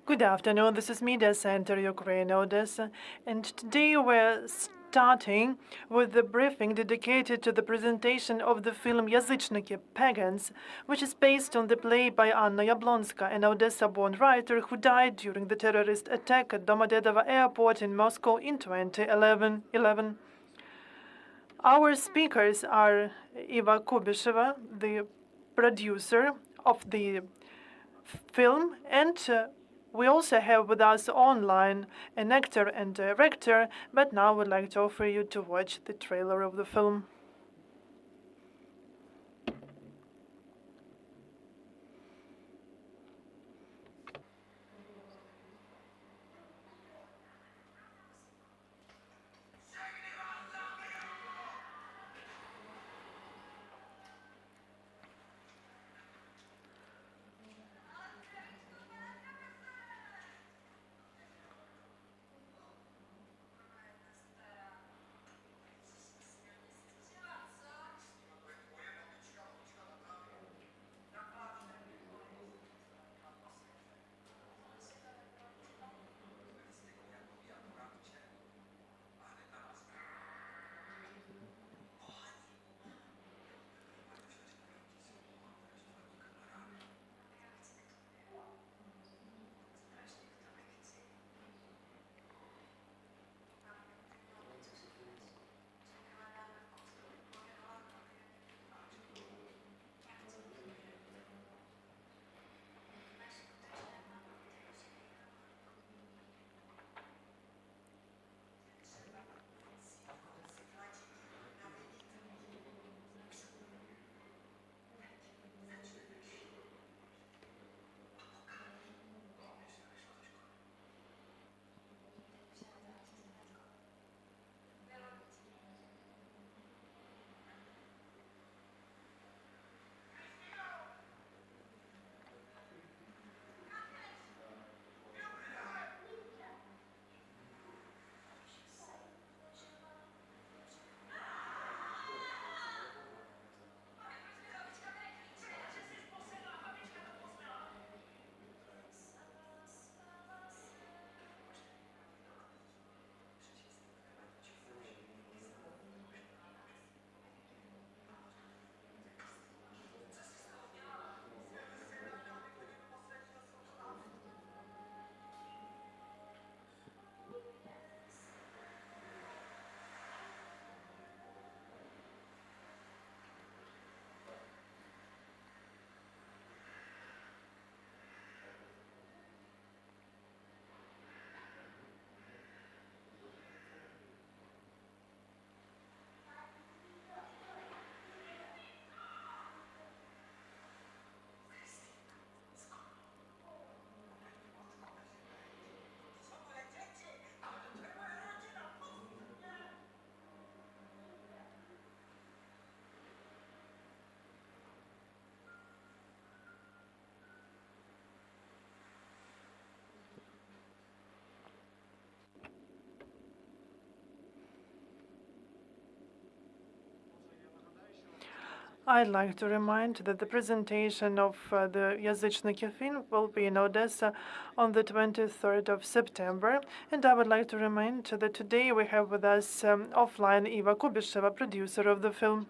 Good afternoon. This is Media Center Ukraine, Odessa, and today we're starting with the briefing dedicated to the presentation of the film Yazychniki, Pagans, which is based on the play by Anna Yablonska, an Odesa-born writer who died during the terrorist attack at Domodedovo airport in Moscow in 2011. Our speakers are Eva Kubišová, the producer of the film, and we also have with us online an actor and director, but now we'd like to offer you to watch the trailer of the film. I'd like to remind that the presentation of the Yazychniki film will be in Odessa on the 23rd of September. And I would like to remind that today we have with us offline Iva Kubišová, producer of the film.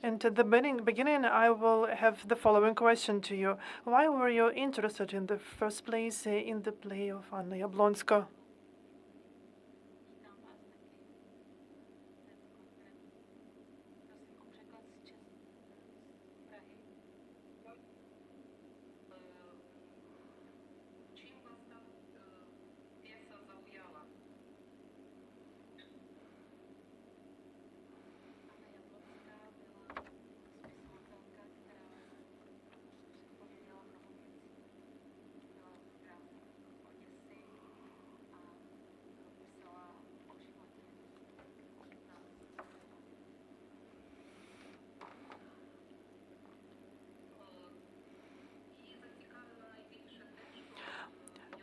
And at the beginning, I will have the following question to you. Why were you interested in the first place in the play of Anna Yablonska?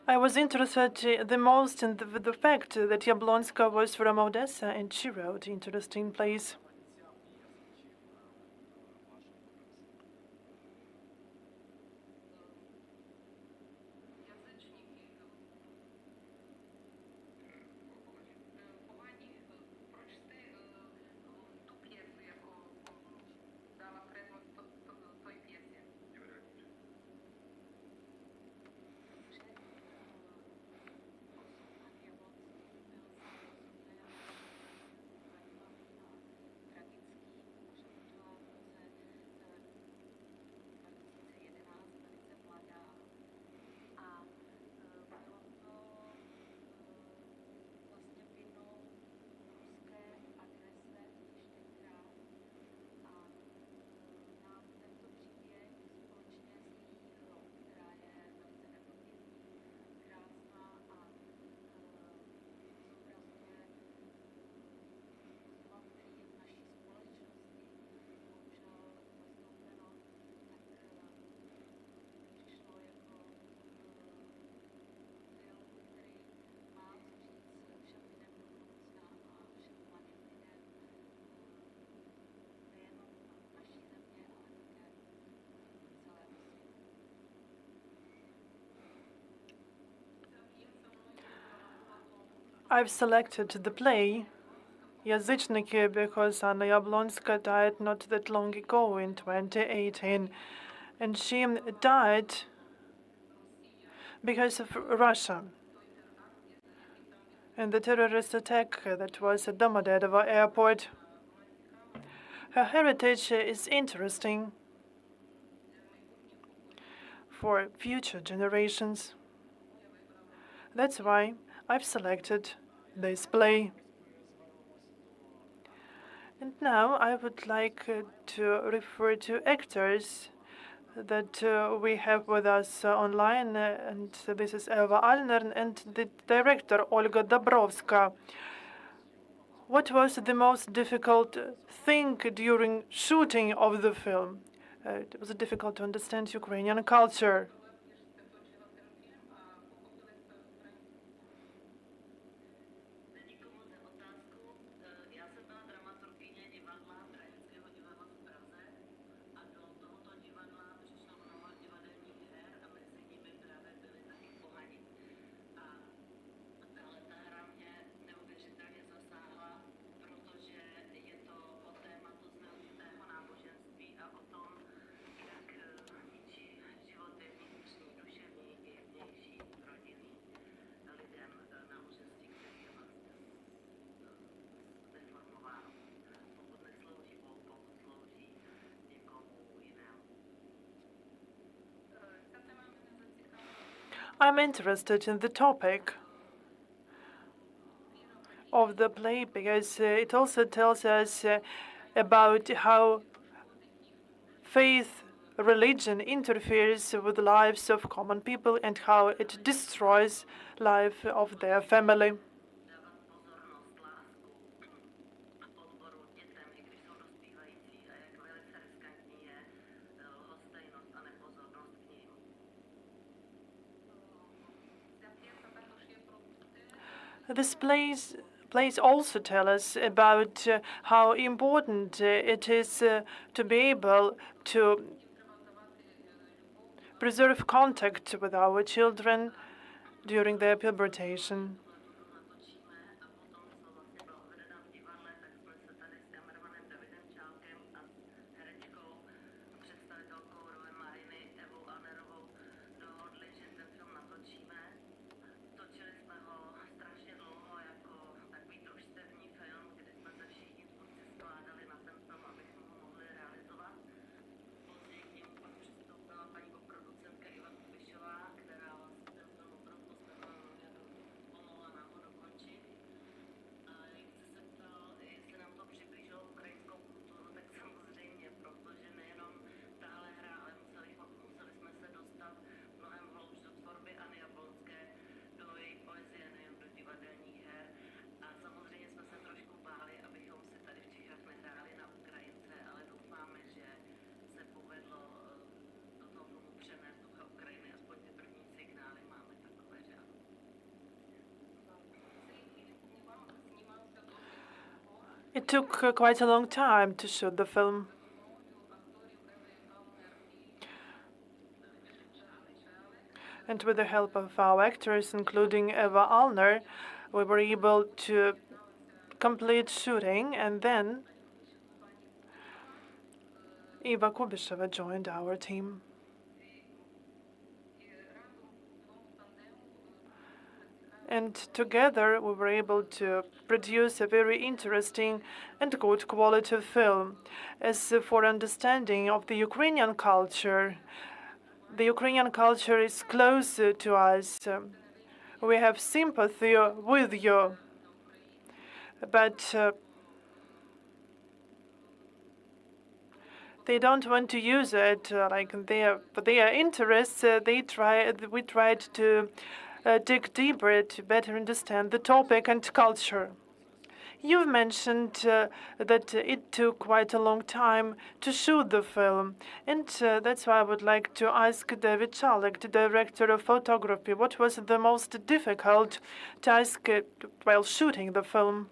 I was interested the most in the fact that Yablonska was from Odessa and she wrote interesting plays. I've selected the play Yazychniki because Anna Yablonska died not that long ago in 2018, and she died because of Russia and the terrorist attack that was at Domodedovo airport. Her heritage is interesting for future generations. That's why I've selected this play. And now I would like to refer to actors that we have with us online, and this is Eva Alner and the director Olga Dabrowská. What was the most difficult thing during shooting of the film? It was difficult to understand Ukrainian culture. I'm interested in the topic of the play because it also tells us about how faith, religion interferes with the lives of common people and how it destroys life of their family. This plays also tell us about how important it is to be able to preserve contact with our children during their pubertation. It took quite a long time to shoot the film. And with the help of our actors, including Eva Alner, we were able to complete shooting, and then Iva Kubišová joined our team. And together we were able to produce a very interesting and good quality film. As for understanding of the Ukrainian culture, the Ukrainian culture is close to us. We have sympathy with you. But they don't want to use it for their interests. We tried to dig deeper to better understand the topic and culture. You've mentioned that it took quite a long time to shoot the film, and that's why I would like to ask David Čálek, the director of photography, what was the most difficult task while shooting the film?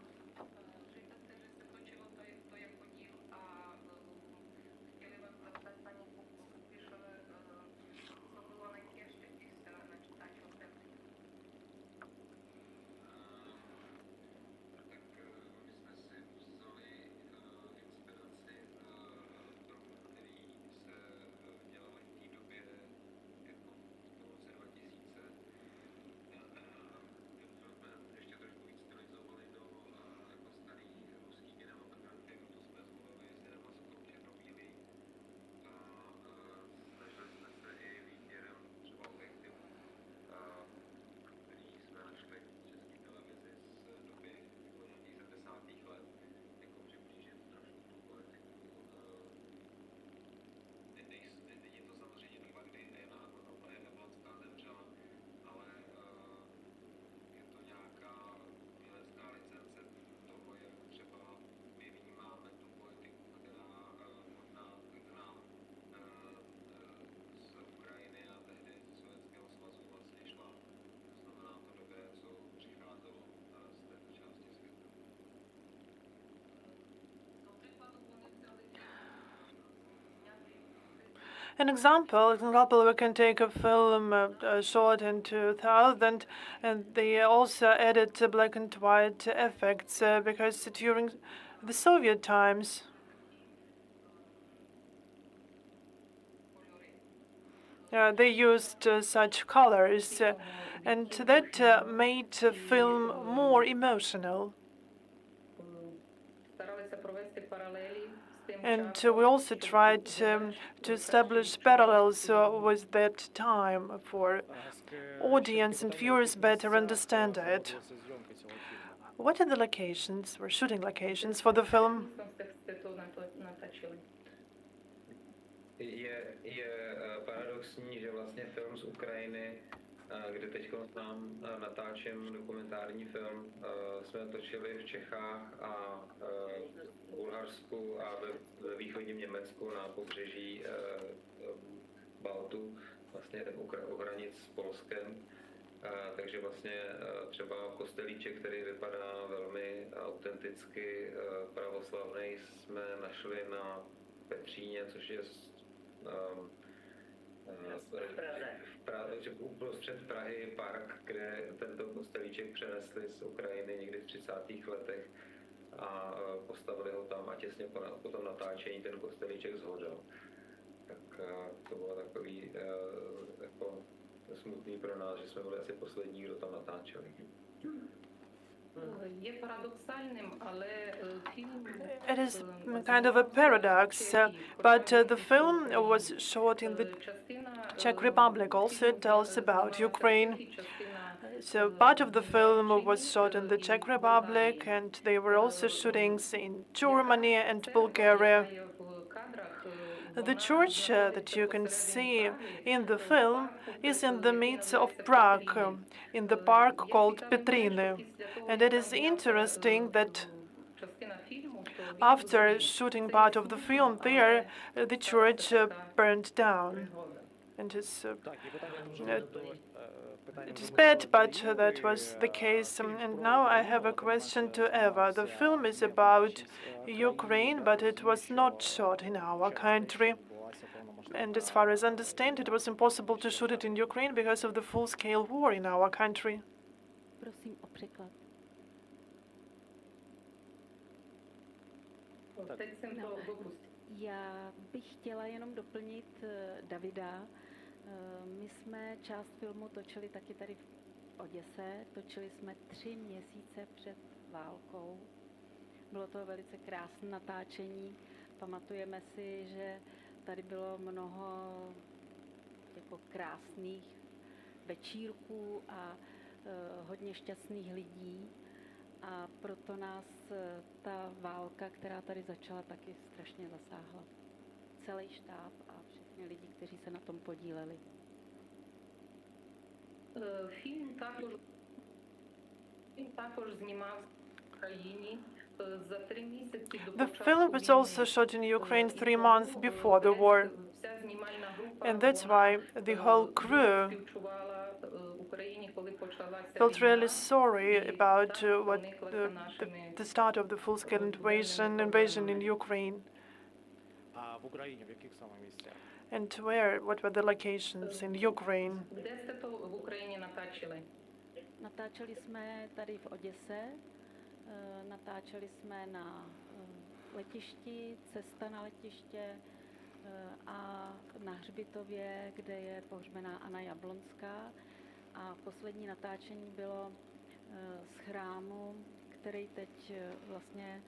An example, we can take a film shot in 2000, and they also added black and white effects because during the Soviet times, they used such colors, and that made the film more emotional. And we also tried to establish parallels with that time for audience and viewers better understand it. What are the locations or shooting locations for the film? Je paradoxní, že vlastně film z Ukrajiny, kde teď nám natáčím dokumentární film, jsme točili v Čechách a v Bulharsku a ve východním Německu na pobřeží Baltu, vlastně u hranic s Polskem. Takže vlastně třeba kostelíček, který vypadá velmi autenticky pravoslavný, jsme našli na Petříně, což je uprostřed Prahy park, kde tento kostelíček přenesli z Ukrajiny někdy v 30. letech a postavili ho tam a těsně po tom natáčení ten kostelíček zhořel. Tak to bylo takový jako smutný pro nás, že jsme byli asi poslední, kdo tam natáčeli. It is kind of a paradox, but the film was shot in the Czech Republic. Also, it tells about Ukraine. So part of the film was shot in the Czech Republic, and they were also shootings in Germany and Bulgaria. The church that you can see in the film is in the midst of Prague, in the park called Petrine. And it is interesting that after shooting part of the film there, the church burned down. And it is bad, but that was the case. And now I have a question to Eva. The film is about Ukraine, but it was not shot in our country. And as far as I understand, it was impossible to shoot it in Ukraine because of the full-scale war in our country. Prosím o překlad. Já bych chtěla jenom doplnit Davida. My jsme část filmu točili taky tady v Oděse. Točili jsme 3 měsíce před válkou. Bylo to velice krásné natáčení. Pamatujeme si, že tady bylo mnoho jako krásných večírků a hodně šťastných lidí. A proto nás ta válka, která tady začala, taky strašně zasáhla. Celý štáb a všechny lidi, kteří se na tom podíleli. Film також знімався в Україні. The film was also shot in Ukraine 3 months before the war. And that's why the whole crew felt really sorry about the start of the full-scale invasion in Ukraine. And what were the locations in Ukraine? Natáčeli jsme tady v Oděse, natáčeli jsme na letišti, cesta na letiště a na hřbitově, kde je pohřbená Anna Yablonská. A poslední natáčení bylo z chrámu, který teď vlastně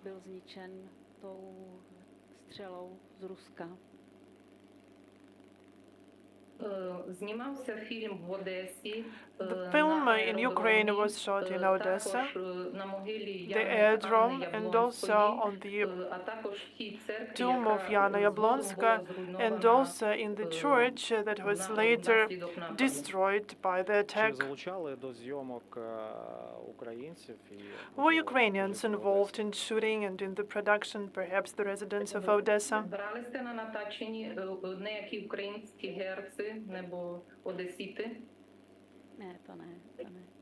byl zničen tou střelou z Ruska. The film in Ukraine was shot in Odessa, the airdrome, and also on the tomb of Anna Yablonska, and also in the church that was later destroyed by the attack. Were Ukrainians involved in shooting and in the production, perhaps the residents of Odessa? Nebo одесіти? Ne, to ne.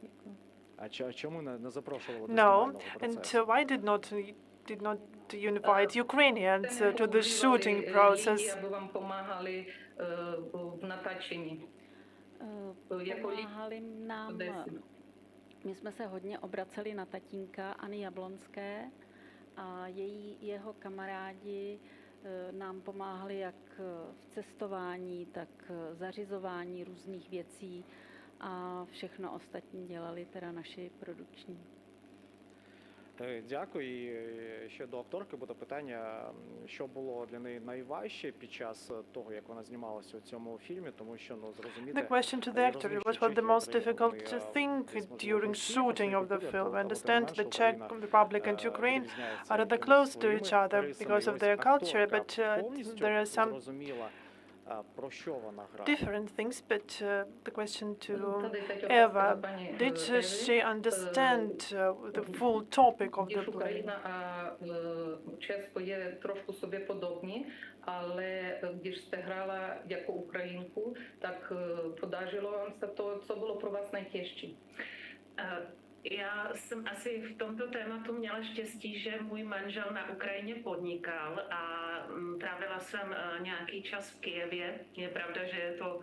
Děkuji. А чому не запрошували? No, and why did not invite Ukrainians to the shooting process. Аби вам помагали в натаченні. Pomáhali nám, Odesy. my jsme se hodně obraceli na tatínka Anny Yablonské a jeho kamarádi nám pomáhali jak v cestování, tak zařizování různých věcí a všechno ostatní dělali teda naši produkční. Дякую. І ще до акторки буде питання, що було для неї найважче під час того, як вона знімалася у цьому фільмі, тому що, зрозуміти... The question to the actor, what was the most difficult thing during shooting of the film? I understand the Czech Republic and Ukraine are rather close to each other because of their culture, but there are some different things. But the question to Eva, did she understand the full topic of the play? Україна, Чесько є трошки собі подобні, але když jste hrála jako Ukrajinku, tak podařilo vám se to, co bylo pro vás nejtěžší? Já jsem asi v tomto tématu měla štěstí, že můj manžel na Ukrajině podnikal a trávila jsem nějaký čas v Kyjevě. Je pravda, že je to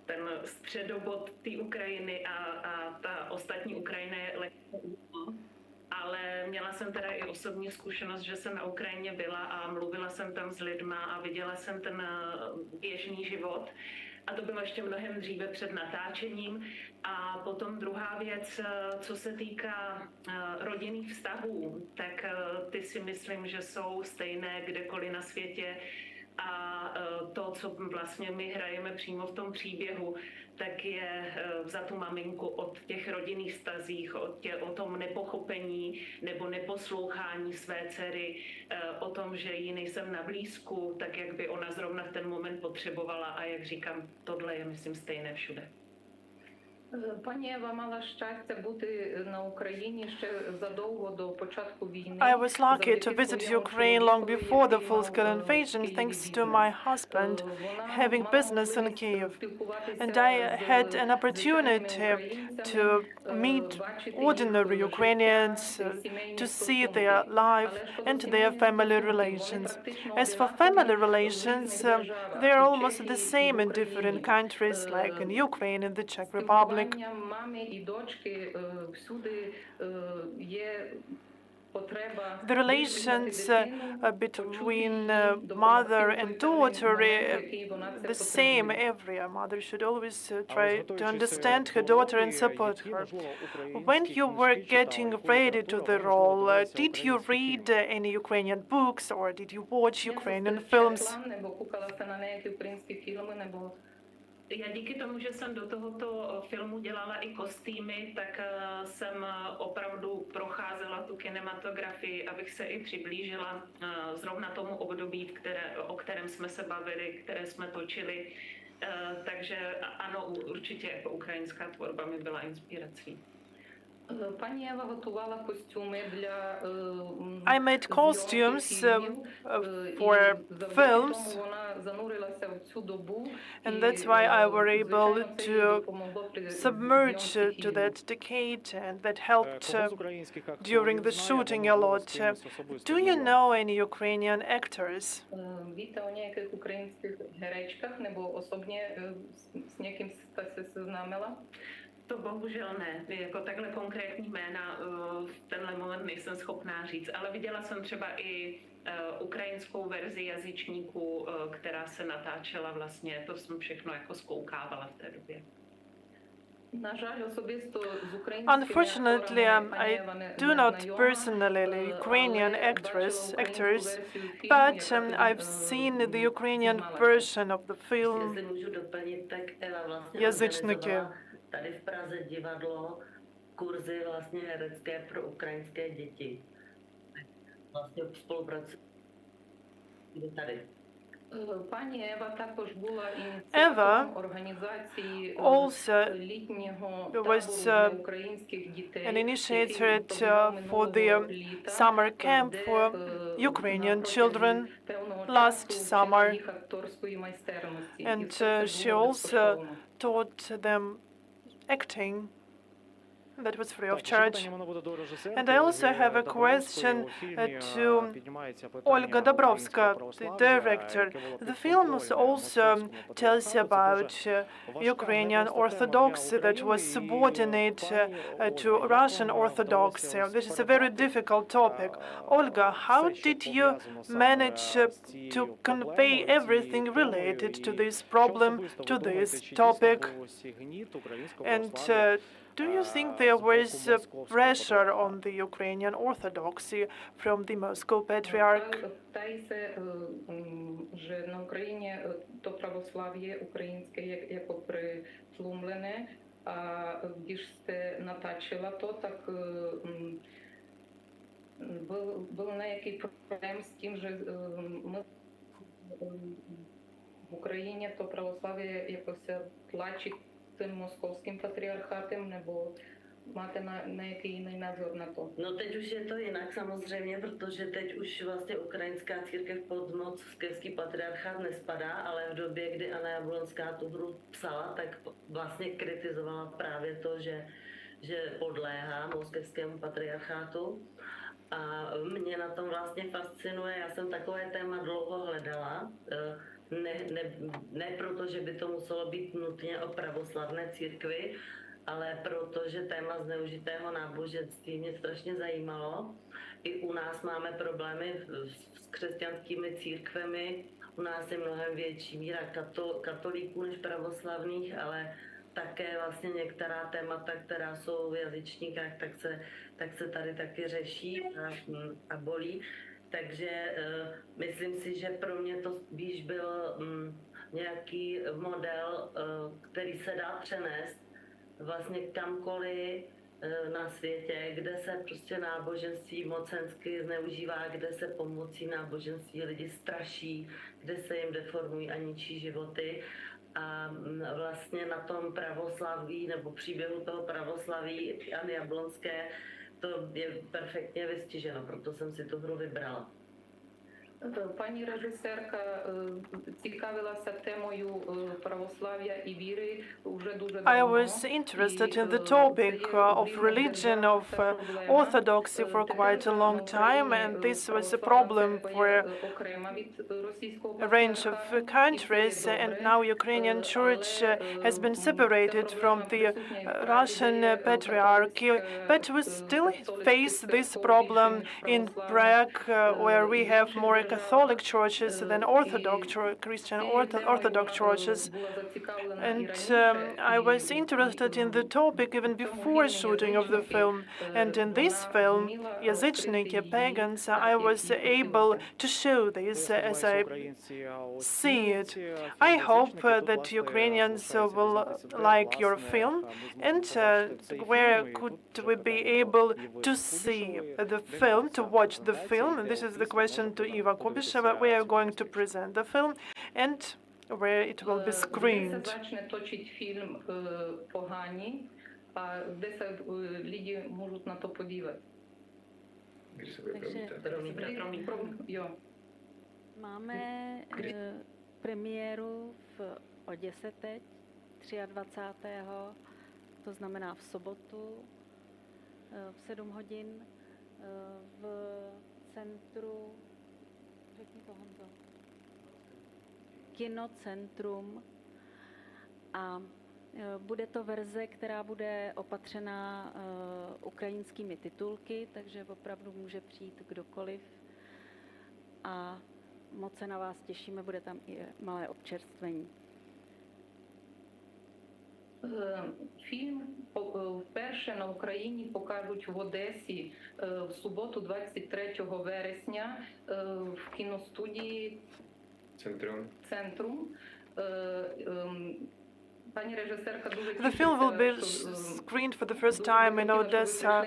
ten středobod té Ukrajiny a ta ostatní Ukrajina je lehce ale měla jsem teda i osobní zkušenost, že jsem na Ukrajině byla a mluvila jsem tam s lidma a viděla jsem ten běžný život. A to bylo ještě mnohem dříve před natáčením. A potom druhá věc, co se týká rodinných vztahů, tak ty si myslím, že jsou stejné kdekoliv na světě. A to, co vlastně my hrajeme přímo v tom příběhu, tak je za tu maminku od těch rodinných vztazích, o tom nepochopení nebo neposlouchání své dcery, o tom, že jí nejsem na blízku, tak jak by ona zrovna v ten moment potřebovala. A jak říkám, tohle je, myslím, stejné všude. Пані Ева мала щастя бути на Україні ще задовго до початку війни. I was lucky to visit Ukraine long before the full-scale invasion, thanks to my husband having business in Kyiv. And I had an opportunity to meet ordinary Ukrainians, to see their life and their family relations. As for family relations, they are almost the same in different countries, like in Ukraine and the Czech Republic. Мами і дочки всюди є потреба. The relations between mother and daughter are the same everywhere. Mother should always try to understand her daughter and support her. When you were getting ready to the role, did you read any Ukrainian books or did you watch Ukrainian films? Nebo koukala se na nějaké ukrajinské filmy, nebo Já díky tomu, že jsem do tohoto filmu dělala i kostýmy, tak jsem opravdu procházela tu kinematografii, abych se i přiblížila zrovna tomu období, o kterém jsme se bavili, které jsme točili. Takže ano, určitě jako ukrajinská tvorba mi byla inspirací. Пані Ева готувала костюми для I made costumes for films, вона занурилася в цю добу. and that's why I were able to submerge to that decade, and that helped during the shooting a lot. Do you know any Ukrainian actors? Víte o nějakých ukrajinských herečkách nebo osobně s někým jste se seznámila? To bohužel ne. Jako takhle konkrétní jména v tenhle moment nejsem schopná říct, ale viděla jsem třeba i ukrajinskou verzi Yazychnikuů, která se natáčela vlastně, to jsem všechno jako zkoukávala v té době. Unfortunately, I do not personally Ukrainian actors, but I've seen the Ukrainian version of the film Yazychniki. Tady v Praze divadlo, kurzy vlastně herecké pro ukrajinské děti. Vlastně spolupracuji tady. Eva also was an initiator for the summer camp for Ukrainian children last summer, and she also taught them acting. that was free of Так, ще charge. питання в мене буде до режисерки And I also Ольги have a Dabrowської. question У фільмі, to піднімається питання Olga українського Dabrowska, the православ'я, director. яке було The під film контролем also московському tells патріархату. about Це дуже Ukrainian важка, непроста тема Orthodoxy для that was України. subordinate Пані to Ольга, Russian як вам Orthodoxy. вдалося This is a very зберегати, difficult topic. Olga, how все, що did you пов'язано саме manage з цією to проблемою, convey цією everything темою, related to і this що problem, особисто ви to думаєте, this чи дійсно topic? був ось цей гніт українського And православ'я do you think there was pressure on the Ukrainian Orthodoxy from the Moscow Patriarch? Та се, že на Україні то православ'я українське яко притлумлене, а když сте натачила то, так був nejaký проблем з тим, що ми в Україні то православ'я якось тлачить тим московським патріархатом, nebo máte nějaký jiný názor na to? No teď už je to jinak samozřejmě, protože teď už vlastně ukrajinská církev pod moskevský patriarchát nespadá, ale v době, kdy Anna Yablonská tu hru psala, tak vlastně kritizovala právě to, že podléhá moskevskému patriarchátu. A mě na tom vlastně fascinuje, já jsem takové téma dlouho hledala, ne proto, že by to muselo být nutně o pravoslavné církvi, ale protože téma zneužitého náboženství mě strašně zajímalo. I u nás máme problémy s křesťanskými církvemi, u nás je mnohem větší míra katolíků než pravoslavných, ale také vlastně některá témata, která jsou v jazyčníkách, tak se tady taky řeší a bolí. Takže myslím si, že pro mě to spíš byl nějaký model, který se dá přenést vlastně kamkoliv na světě, kde se prostě náboženství mocensky zneužívá, kde se pomocí náboženství lidi straší, kde se jim deformují a ničí životy. A vlastně na tom pravoslaví nebo příběhu toho pravoslaví Anny Yablonské to je perfektně vystiženo, proto jsem si tu hru vybrala. Пані режисерка цікавилася темою православ'я і віри вже дуже давно. I was interested in the topic of religion, of Orthodoxy for quite a long time, and this was a problem for a range of countries, and now Ukrainian Church has been separated from the Russian Patriarchy, but we still face this problem in Prague, where we have more Catholic churches than Orthodox Christian Orthodox churches. And I was interested in the topic even before shooting of the film. And in this film, Yazychniki, Pagans, I was able to show this as I see it. I hope that Ukrainians will like your film, and where could we be able to see the film, to watch the film? And this is the question to Eva Kubišová. We are going to present the film and where it will be screened. Де се začne točiť film Poháni a kde se lidi můžou na to podívat? Když se bude Takže Jo. máme premiéru v Oděse teď, 23. To znamená v sobotu v 7 hodin v centru, řekni to, Honzo, Kinocentrum, a bude to verze, která bude opatřená ukrajinskými titulky, takže opravdu může přijít kdokoliv a moc se na vás těšíme, bude tam i malé občerstvení. Фільм вперше на Україні покажуть в Одесі в суботу, 23 вересня, в кіностудії «Центрум». Пані режисерка дуже The film will be screened for the first time in Odessa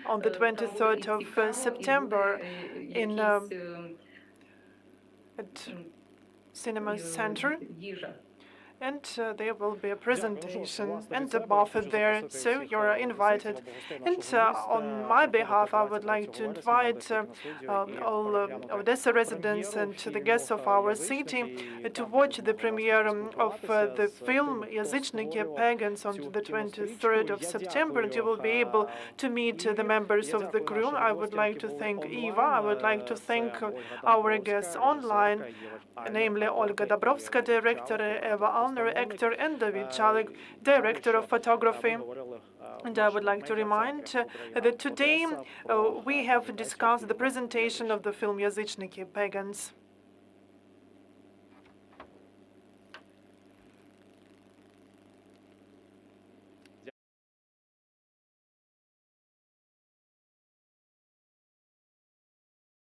on the 23rd of September in at Cinema Center. and there will be a presentation and a buffet there, so you're invited. And on my behalf, I would like to invite all Odessa residents and the guests of our city to watch the premiere of the film Yazychniki, Pagans on the 23rd of September, and you will be able to meet the members of the crew. I would like to thank Eva. I would like to thank our guests online, namely Olga Dabrowská, director, Eva Alner, actor, and Čálek, director of photography. And I would like to remind that today we have discussed the presentation of the film Yazychniki, Pagans.